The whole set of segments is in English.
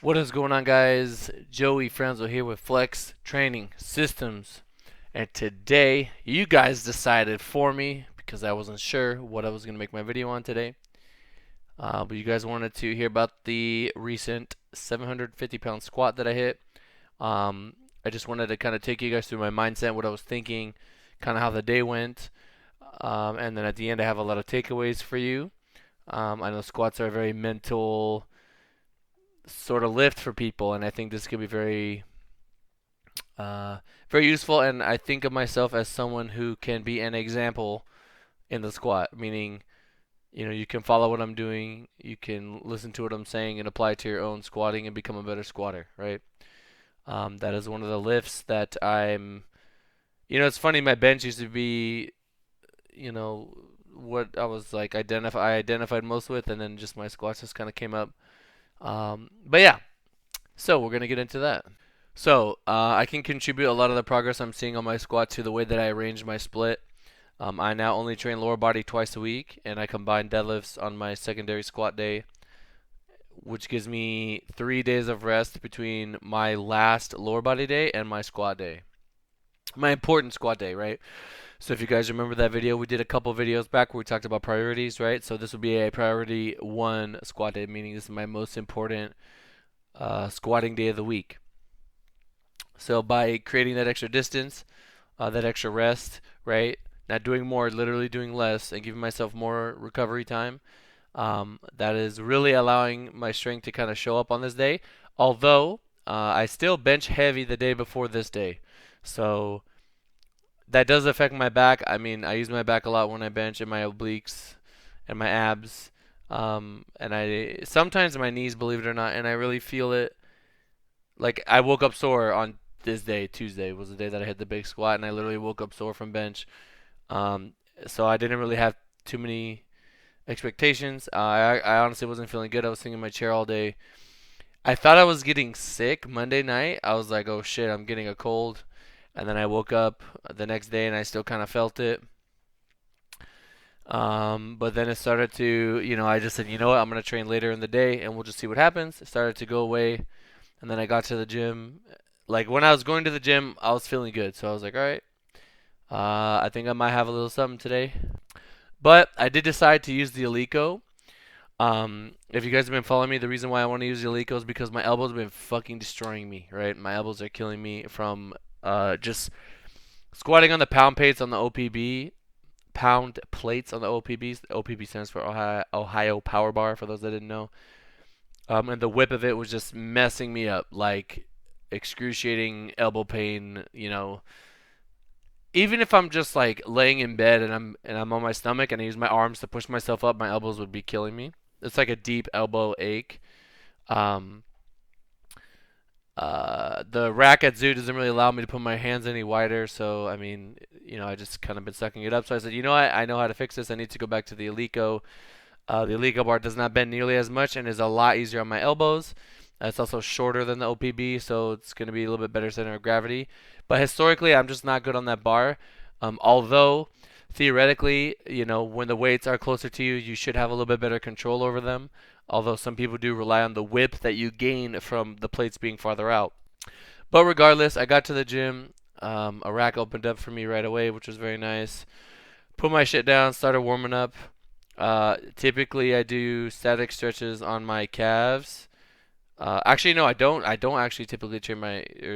What is going on, guys? Joey Franzo here with Flex Training Systems. And today, you guys decided for me because I wasn't sure what I was going to make my video on today. But you guys wanted to hear about the recent 750-pound squat that I hit. I just wanted to kind of take you guys through my mindset, what I was thinking, kind of how the day went. And then at the end, I have a lot of takeaways for you. I know squats are a very mental sort of lift for people, and I think this could be uh, very useful. And I think of myself as someone who can be an example in the squat, meaning you can follow what I'm doing, you can listen to what I'm saying, and apply it to your own squatting and become a better squatter, right? That is one of the lifts that I'm. It's funny. My bench used to be, you know, what I was like I identified most with, and then just my squats just kind of came up. But yeah, so we're gonna get into that. So I can contribute a lot of the progress I'm seeing on my squat to the way that I arrange my split. I now only train lower body twice a week, and I combine deadlifts on my secondary squat day, which gives me 3 days of rest between my last lower body day and my squat day. My important squat day, right? So if you guys remember that video, we did a couple videos back where we talked about priorities, right? So this will be a priority one squat day, meaning this is my most important squatting day of the week. So by creating that extra distance, that extra rest, right? Not doing more, literally doing less, and giving myself more recovery time. That is really allowing my strength to kind of show up on this day. Although I still bench heavy the day before this day, so that does affect my back. I mean, I use my back a lot when I bench, and my obliques, and my abs. And I sometimes my knees, believe it or not, and I really feel it. Like I woke up sore on this day. Tuesday was the day that I hit the big squat, and I literally woke up sore from bench. Um, so I didn't really have too many expectations. I honestly wasn't feeling good. I was sitting in my chair all day. I thought I was getting sick Monday night. I was like, oh shit, I'm getting a cold. And then I woke up the next day and I still kind of felt it. But then it started to, I just said, you know what, I'm going to train later in the day and we'll just see what happens. It started to go away. And then I got to the gym. Like when I was going to the gym, I was feeling good. So I was like, all right, I think I might have a little something today. But I did decide to use the Alico. If you guys have been following me, the reason why I want to use the Alico is because my elbows have been fucking destroying me, right? My elbows are killing me from just squatting on the pound plates on the OPB. Pound plates on the OPBs. The OPB stands for Ohio Power Bar, for those that didn't know. And the whip of it was just messing me up, like excruciating elbow pain. Even if I'm just like laying in bed and I'm on my stomach and I use my arms to push myself up, my elbows would be killing me. It's like a deep elbow ache. Um, the rack at Zoo doesn't really allow me to put my hands any wider, so I mean, I just kind of been sucking it up. So I said, you know what? I know how to fix this. I need to go back to the Alico. The Alico bar does not bend nearly as much and is a lot easier on my elbows. It's also shorter than the OPB, so it's going to be a little bit better center of gravity. But historically, I'm just not good on that bar. Although theoretically, when the weights are closer to you, you should have a little bit better control over them. Although some people do rely on the whip that you gain from the plates being farther out. But regardless, I got to the gym. A rack opened up for me right away, which was very nice. Put my shit down, started warming up. Typically, I do static stretches on my calves. Actually, no, I don't. I don't actually typically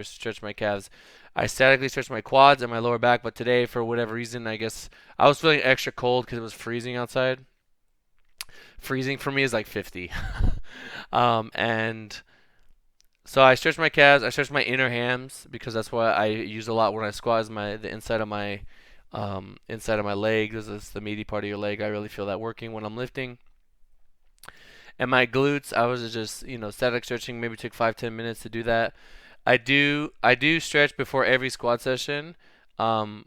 stretch my calves. I statically stretch my quads and my lower back. But today, for whatever reason, I guess I was feeling extra cold because it was freezing outside. Freezing for me is like 50. And so I stretch my calves. I stretch my inner hams because that's what I use a lot when I squat. Is the inside of my leg. This is the meaty part of your leg. I really feel that working when I'm lifting. And my glutes, I was just static stretching. Maybe took 5-10 minutes to do that. I do stretch before every squat session, um,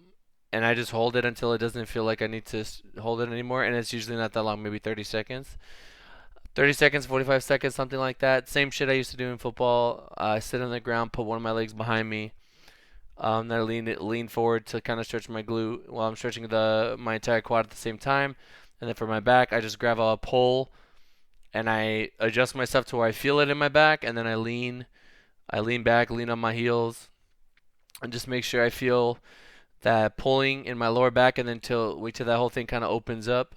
and I just hold it until it doesn't feel like I need to hold it anymore. And it's usually not that long, maybe 30 seconds. 30 seconds, 45 seconds, something like that. Same shit I used to do in football. I sit on the ground, put one of my legs behind me, then I lean forward to kind of stretch my glute while I'm stretching my entire quad at the same time. And then for my back, I just grab a pole and I adjust myself to where I feel it in my back, and then I lean back, lean on my heels, and just make sure I feel that pulling in my lower back, and then wait till that whole thing kind of opens up.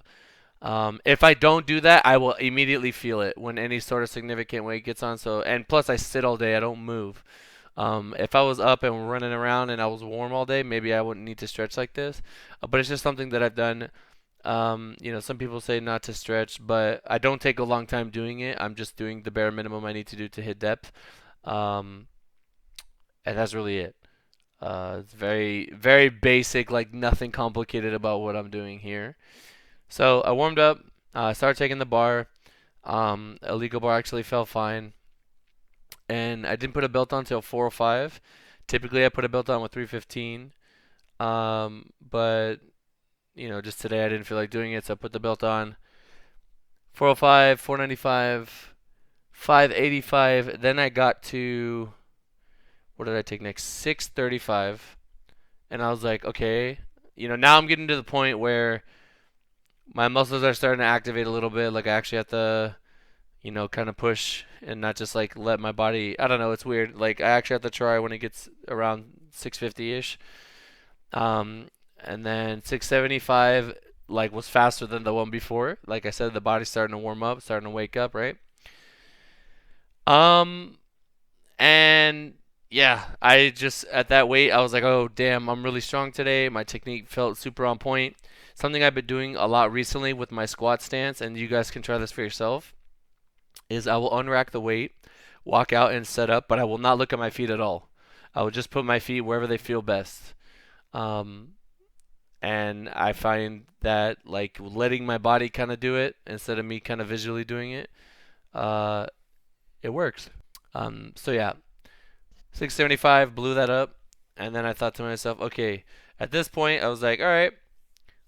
If I don't do that, I will immediately feel it when any sort of significant weight gets on. So, and plus I sit all day, I don't move. If I was up and running around and I was warm all day, maybe I wouldn't need to stretch like this. But it's just something that I've done. Some people say not to stretch, but I don't take a long time doing it. I'm just doing the bare minimum I need to do to hit depth. Um, and that's really it. It's very, very basic, like nothing complicated about what I'm doing here. So I warmed up. I started taking the bar. Illegal bar actually felt fine, and I didn't put a belt on until 405. Typically, I put a belt on with 315. But just today I didn't feel like doing it, so I put the belt on. 405, 495, 585. Then I got to, what did I take next? 635, and I was like, okay, now I'm getting to the point where my muscles are starting to activate a little bit. Like I actually have to, kind of push and not just like let my body. I don't know. It's weird. Like I actually have to try when it gets around 650 ish. And then 675 like was faster than the one before. Like I said, the body's starting to warm up, starting to wake up, right? Um, and yeah, I just at that weight, I was like, oh damn, I'm really strong today. My technique felt super on point. Something I've been doing a lot recently with my squat stance, and you guys can try this for yourself, is I will unrack the weight, walk out and set up, but I will not look at my feet at all. I will just put my feet wherever they feel best. Um, and I find that like letting my body kind of do it instead of me kind of visually doing it, uh, it works. So yeah, 675 blew that up, and then I thought to myself, okay, at this point I was like, all right,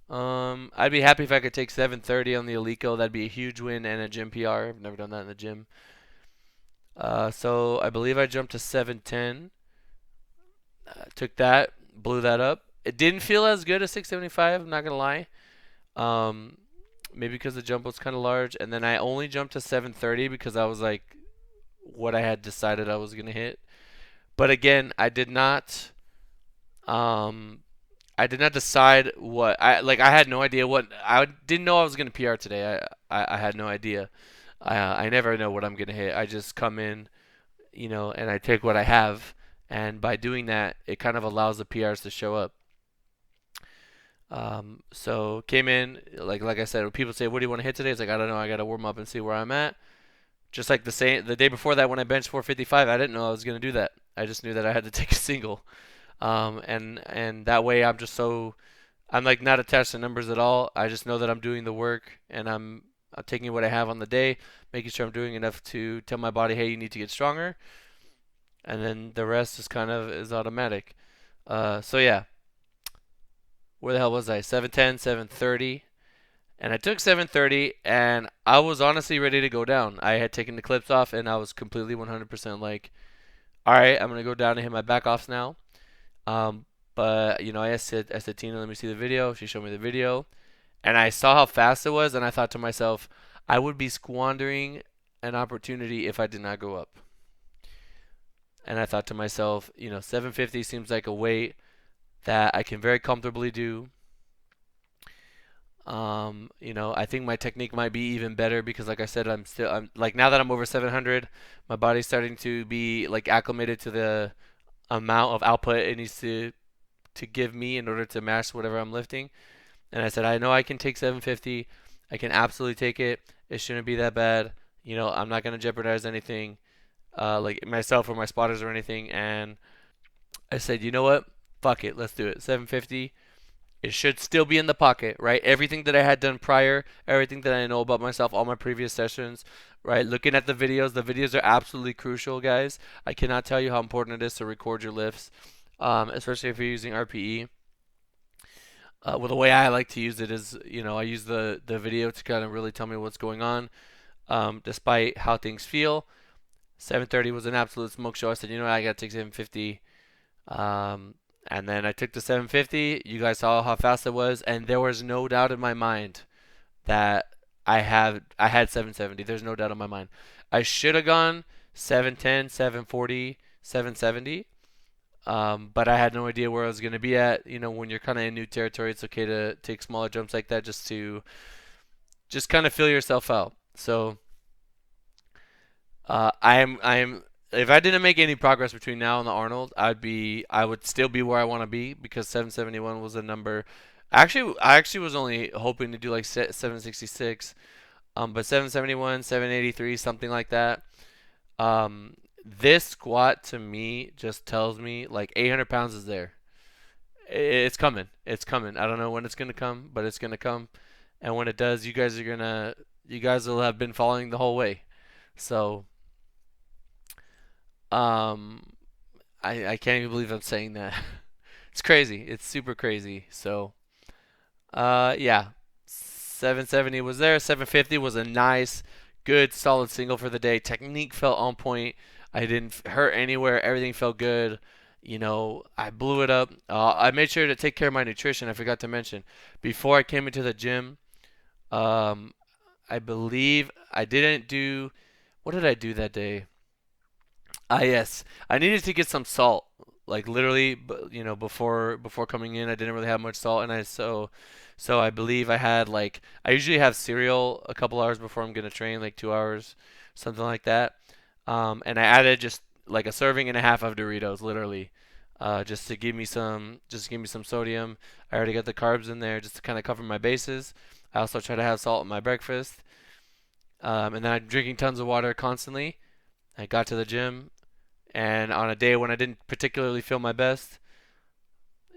I'd be happy if I could take 730 on the Alico. That'd be a huge win and a gym PR. I've never done that in the gym. So I believe I jumped to 710. Took that, blew that up. It didn't feel as good as 675. I'm not gonna lie. Um, Maybe because the jump was kind of large, and then I only jumped to 730 because I was like what I had decided I was gonna hit. But again, Um, I did not decide what I like. I had no idea what I didn't know I was gonna PR today. I had no idea. I never know what I'm gonna hit. I just come in, and I take what I have, and by doing that, it kind of allows the PRs to show up. So came in like I said, when people say, "What do you want to hit today?" It's like I don't know. I gotta warm up and see where I'm at. Just like the day before that when I benched 455, I didn't know I was gonna do that. I just knew that I had to take a single. And that way I'm like not attached to numbers at all. I just know that I'm doing the work and I'm taking what I have on the day, making sure I'm doing enough to tell my body, hey, you need to get stronger, and then the rest is kind of is automatic. So yeah, where the hell was I? 710, 730, and I took 730, and I was honestly ready to go down. I had taken the clips off, and I was completely 100% like, all right, I'm gonna go down and hit my back offs now. Um, but I said, Tina, let me see the video. She showed me the video, and I saw how fast it was, and I thought to myself, I would be squandering an opportunity if I did not go up. And I thought to myself, 750 seems like a weight that I can very comfortably do. I think my technique might be even better because, like I said, I'm like now that I'm over 700, my body's starting to be like acclimated to the amount of output it needs to give me in order to match whatever I'm lifting. And I said, I know I can take 750. I can absolutely take it. It shouldn't be that bad. I'm not gonna jeopardize anything, like myself or my spotters or anything. And I said, you know what? Fuck it, let's do it. 750. It should still be in the pocket, right? Everything that I had done prior, everything that I know about myself, all my previous sessions, right? Looking at the videos are absolutely crucial, guys. I cannot tell you how important it is to record your lifts, especially if you're using RPE. Well, the way I like to use it is, I use the video to kind of really tell me what's going on, despite how things feel. 730 was an absolute smoke show. I said, I got to take 750. And then I took the 750. You guys saw how fast it was, and there was no doubt in my mind that I had 770. There's no doubt in my mind. I should have gone 710, 740, 770. But I had no idea where I was going to be at. You know, when you're kind of in new territory, it's okay to take smaller jumps like that just to just kind of feel yourself out. So I am if I didn't make any progress between now and the Arnold, I would still be where I want to be because 771 was a number. I actually was only hoping to do like 766, but 771, 783, something like that. This squat to me just tells me like 800 pounds is there. It's coming. It's coming. I don't know when it's gonna come, but it's gonna come. And when it does, you guys will have been following the whole way. So, um, I can't even believe I'm saying that. It's crazy. It's super crazy. So, yeah, 770 was there. 750 was a nice, good, solid single for the day. Technique felt on point. I didn't hurt anywhere. Everything felt good. You know, I blew it up. I made sure to take care of my nutrition. I forgot to mention before I came into the gym. Um, I believe I didn't do. What did I do that day? Ah, yes. I needed to get some salt. Like literally, you know, before coming in, I didn't really have much salt, and so I believe I had like I usually have cereal a couple hours before I'm gonna train, like 2 hours, something like that. And I added just like a serving and a half of Doritos, literally, just to give me some sodium. I already got the carbs in there, just to kind of cover my bases. I also try to have salt in my breakfast, and then I'm drinking tons of water constantly. I got to the gym, and on a day when I didn't particularly feel my best,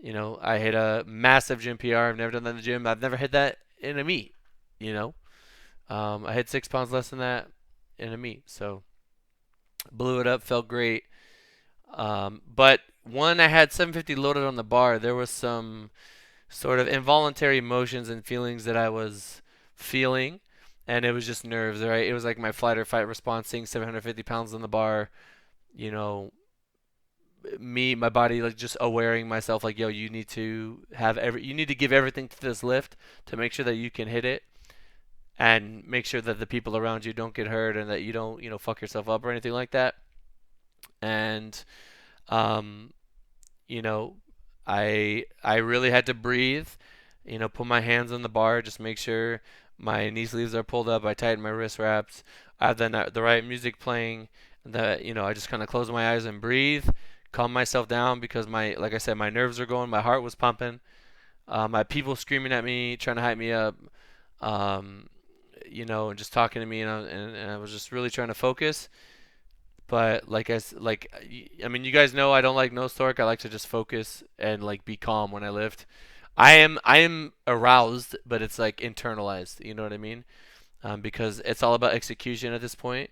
you know, I hit a massive gym PR. I've never done that in the gym. I've never hit that in a meet. You know, I hit 6 pounds less than that in a meet, so blew it up. Felt great. But when I had 750 loaded on the bar, there was some sort of involuntary emotions and feelings that I was feeling, and it was just nerves. Right? It was like my flight or fight response, seeing 750 pounds on the bar. You know, my body like just awareing myself like, yo, you need to give everything to this lift to make sure that you can hit it and make sure that the people around you don't get hurt and that you don't, you know, fuck yourself up or anything like that. And um, you know, I really had to breathe, you know, put my hands on the bar, just make sure my knee sleeves are pulled up, I tighten my wrist wraps, I have the right music playing, and that, you know, I just kind of close my eyes and breathe, calm myself down because like I said, my nerves are going, my heart was pumping, my people screaming at me, trying to hype me up, um, you know, and just talking to me, and I was just really trying to focus. But I mean, you guys know I don't like nose torque. I like to just focus and like be calm when I lift. I am aroused, but it's like internalized. You know what I mean? Because it's all about execution at this point.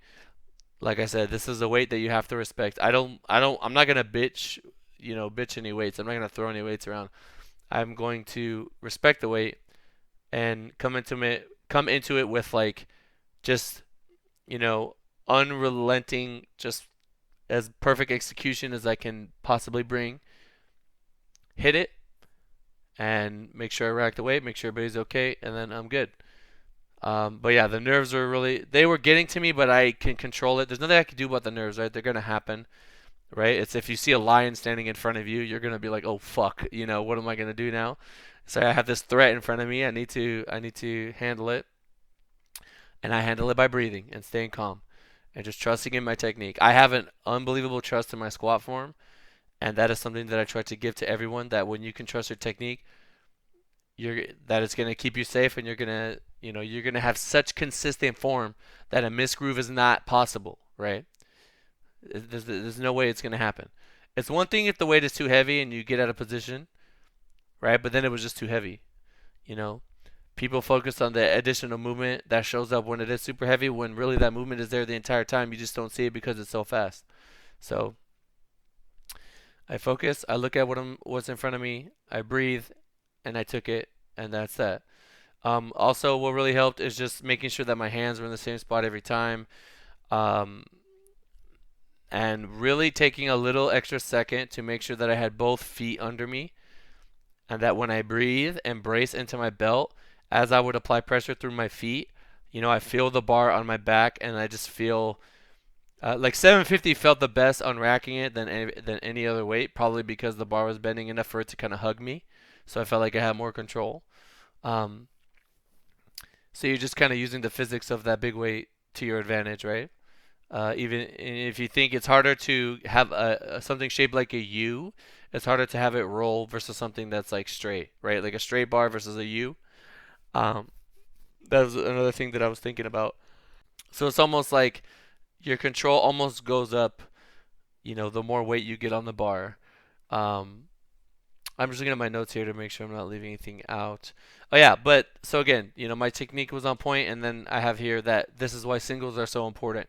Like I said, this is a weight that you have to respect. I'm not gonna bitch, you know, bitch any weights. I'm not gonna throw any weights around. I'm going to respect the weight and come into it with like just, you know, unrelenting, just as perfect execution as I can possibly bring. Hit it and make sure I rack the weight, make sure everybody's okay, and then I'm good. But yeah, the nerves they were getting to me, but I can control it. There's nothing I can do about the nerves, right? They're gonna happen, right? It's if you see a lion standing in front of you, you're gonna be like, oh fuck, you know, what am I gonna do now? So I have this threat in front of me. I need to handle it, and I handle it by breathing and staying calm and just trusting in my technique. I have an unbelievable trust in my squat form, and that is something that I try to give to everyone. That when you can trust your technique, that it's gonna keep you safe, and you're gonna have such consistent form that a misgroove is not possible, right? There's no way it's gonna happen. It's one thing if the weight is too heavy and you get out of position, right? But then it was just too heavy, you know. People focus on the additional movement that shows up when it is super heavy, when really that movement is there the entire time. You just don't see it because it's so fast. So I focus, I look at what's in front of me, I breathe, and I took it, and that's that. Also, what really helped is just making sure that my hands were in the same spot every time, um, and really taking a little extra second to make sure that I had both feet under me, and that when I breathe and brace into my belt, as I would apply pressure through my feet, I feel the bar on my back, and I just feel like 750 felt the best unracking it than any other weight, probably because the bar was bending enough for it to kind of hug me, so I felt like I had more control. Um, so you're just kind of using the physics of that big weight to your advantage, right? Even if you think it's harder to have something shaped like a U, it's harder to have it roll versus something that's like straight, right? Like a straight bar versus a U. Um, that was another thing that I was thinking about. So it's almost like your control almost goes up, the more weight you get on the bar. Um, I'm just looking at my notes here to make sure I'm not leaving anything out. Oh yeah, but so again, my technique was on point, and then I have here that this is why singles are so important.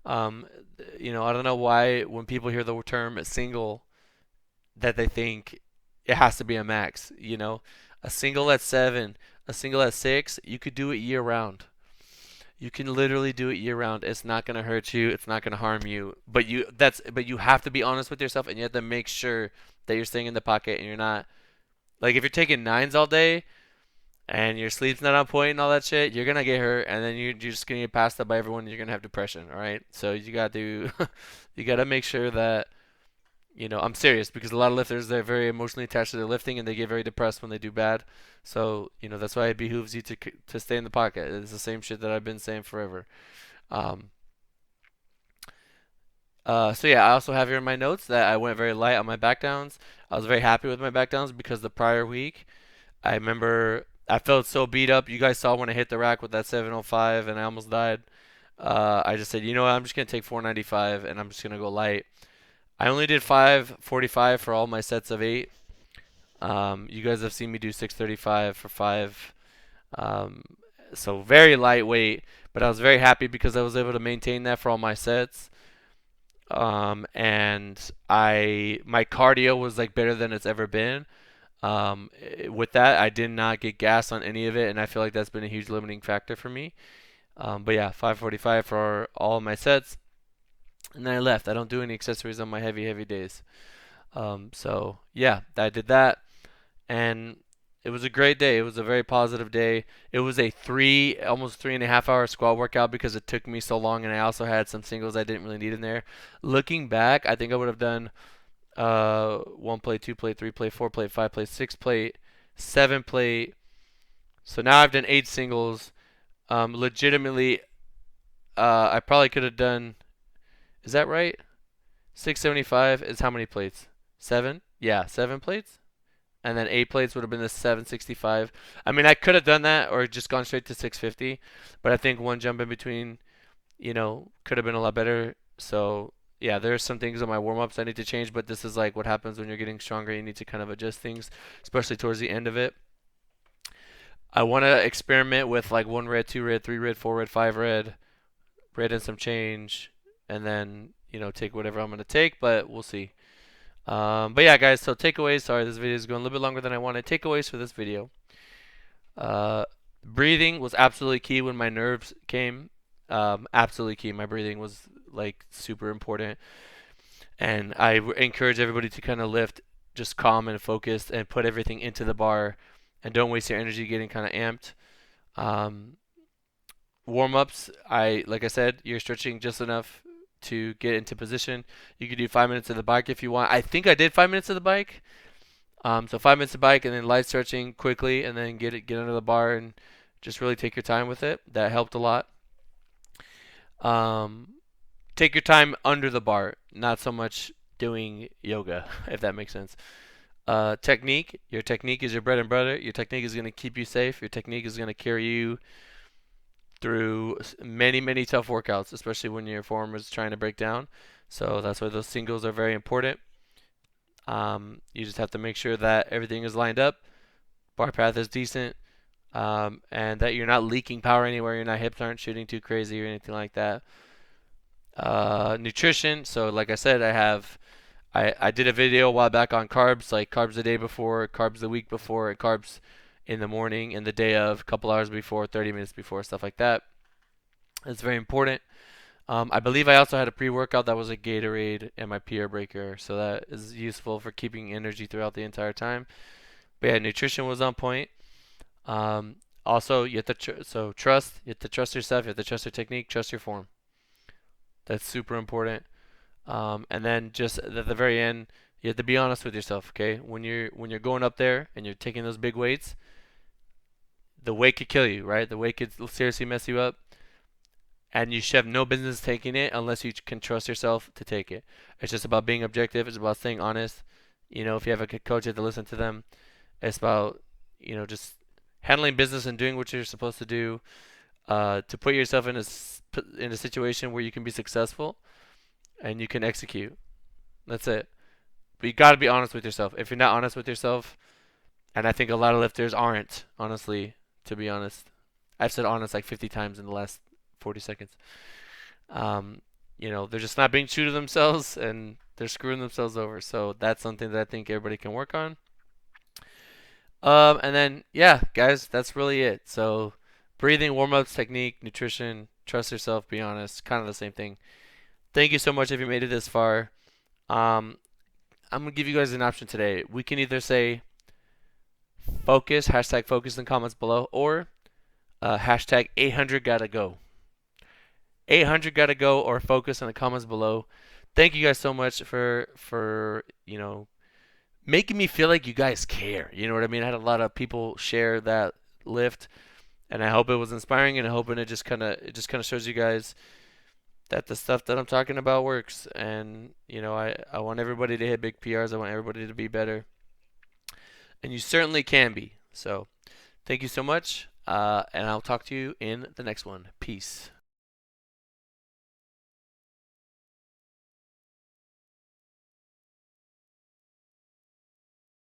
Um, I don't know why when people hear the term single that they think it has to be a max. A single at 7, a single at 6, you could do it year round. You can literally do it year round. It's not gonna hurt you. It's not gonna harm you. But you have to be honest with yourself, and you have to make sure that you're staying in the pocket and you're not like if you're taking nines all day and your sleep's not on point and all that shit, you're gonna get hurt, and then you're just gonna get passed up by everyone. And you're gonna have depression. All right, so you got to you got to make sure that I'm serious because a lot of lifters they're very emotionally attached to their lifting and they get very depressed when they do bad. So that's why it behooves you to stay in the pocket. It's the same shit that I've been saying forever. Um, so yeah, I also have here in my notes that I went very light on my back downs. I was very happy with my back downs because the prior week I remember I felt so beat up. You guys saw when I hit the rack with that 705 and I almost died. I just said, you know what, I'm just gonna take 495 and I'm just gonna go light. I only did 545 for all my sets of 8. You guys have seen me do 635 for 5. Um, so very lightweight, but I was very happy because I was able to maintain that for all my sets. And my cardio was like better than it's ever been. With that, I did not get gas on any of it, and I feel like that's been a huge limiting factor for me. But yeah, 545 for all of my sets, and then I left. I don't do any accessories on my heavy, heavy days. So yeah, I did that, and it was a great day. It was a very positive day. It was a almost 3.5 hour squat workout because it took me so long, and I also had some singles I didn't really need in there. Looking back, I think I would have done 1 plate, 2 plate, 3 plate, 4 plate, 5 plate, 6 plate, 7 plate. So now I've done 8 singles. Legitimately, I probably could have done. Is that right? 675 is how many plates? 7? Yeah, 7 plates. And then 8 plates would have been the 765. I mean, I could have done that or just gone straight to 650, but I think one jump in between, could have been a lot better. So yeah, there's some things on my warm ups I need to change, but this is like what happens when you're getting stronger. You need to kind of adjust things, especially towards the end of it. I want to experiment with like 1 red, 2 red, 3 red, 4 red, 5 red, red and some change, and then take whatever I'm gonna take, but we'll see. But yeah, guys. So takeaways. Sorry, this video is going a little bit longer than I wanted. Takeaways for this video. Uh, Breathing was absolutely key when my nerves came. Absolutely key. My breathing was like super important, and encourage everybody to kind of lift just calm and focused and put everything into the bar, and don't waste your energy getting kind of amped. Um, Warm ups. Like I said, you're stretching just enough to get into position. You could do 5 minutes of the bike if you want. I think I did 5 minutes of the bike. So 5 minutes of bike and then light stretching quickly, and then get under the bar and just really take your time with it. That helped a lot. Um, Take your time under the bar, not so much doing yoga, if that makes sense. Technique. Your technique is your bread and butter. Your technique is going to keep you safe. Your technique is going to carry you through many, many tough workouts, especially when your form is trying to break down. So that's why those singles are very important. You just have to make sure that everything is lined up, bar path is decent, and that you're not leaking power anywhere. Your not hips aren't shooting too crazy or anything like that. Nutrition. So like I said, I did a video a while back on carbs, like carbs the day before, carbs the week before, and carbs in the morning and the day of, a couple hours before, 30 minutes before, stuff like that. It's very important. I believe I also had a pre-workout that was a Gatorade and my PR breaker, so that is useful for keeping energy throughout the entire time. But yeah, nutrition was on point. Also, you have to trust. You have to trust yourself. You have to trust your technique. Trust your form. That's super important. And then just at the very end, you have to be honest with yourself. Okay, when you're going up there and you're taking those big weights, the weight could kill you, right? The weight could seriously mess you up, and you should have no business taking it unless you can trust yourself to take it. It's just about being objective. It's about staying honest. If you have a good coach, you have to listen to them. It's about just handling business and doing what you're supposed to do to put yourself in a situation where you can be successful and you can execute. That's it. But you got to be honest with yourself. If you're not honest with yourself, and I think a lot of lifters aren't, honestly, to be honest. I've said honest like 50 times in the last 40 seconds. Um, they're just not being true to themselves and they're screwing themselves over. So that's something that I think everybody can work on. And then, yeah, guys, that's really it. So breathing, warm ups, technique, nutrition, trust yourself, be honest, kind of the same thing. Thank you so much if you made it this far. Um, I'm going to give you guys an option today. We can either say focus, hashtag focus in the comments below, or hashtag 800 gotta go. 800 gotta go, or focus in the comments below. Thank you guys so much for making me feel like you guys care. You know what I mean? I had a lot of people share that lift, and I hope it was inspiring, and I hope it just kind of shows you guys that the stuff that I'm talking about works. And I want everybody to hit big PRs. I want everybody to be better, and you certainly can be. So thank you so much, and I'll talk to you in the next one. Peace.